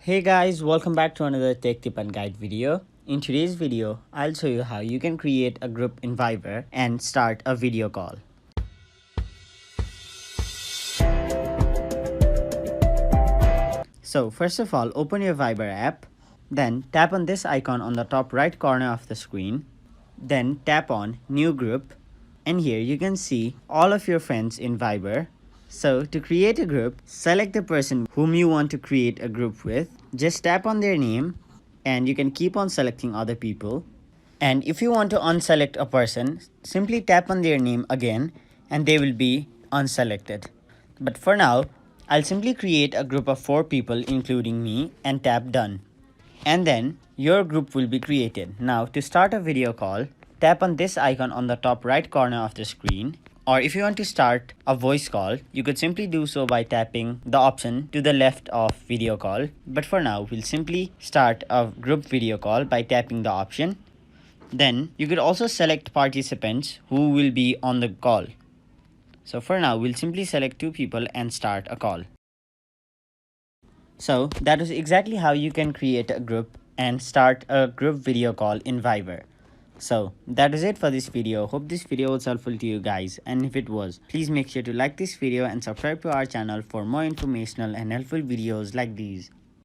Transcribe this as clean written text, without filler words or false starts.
Hey guys, welcome back to another tech tip and guide video. In today's video, I'll show you how you can create a group in Viber and start a video call. So first of all, open your Viber app, then tap on this icon on the top right corner of the screen, then tap on New Group, and here you can see all of your friends in Viber. So to create a group, select the person whom you want to create a group with. Just tap on their name and you can keep on selecting other people. And if you want to unselect a person, simply tap on their name again and they will be unselected. But for now, I'll simply create a group of 4 people including me and tap done. And then your group will be created. Now to start a video call, tap on this icon on the top right corner of the screen. Or if you want to start a voice call, you could simply do so by tapping the option to the left of video call. But for now, we'll simply start a group video call by tapping the option. Then you could also select participants who will be on the call. So for now, we'll simply select 2 people and start a call. So that is exactly how you can create a group and start a group video call in Viber. So that is it for this video. Hope this video was helpful to you guys, and if it was, please make sure to like this video and subscribe to our channel for more informational and helpful videos like these.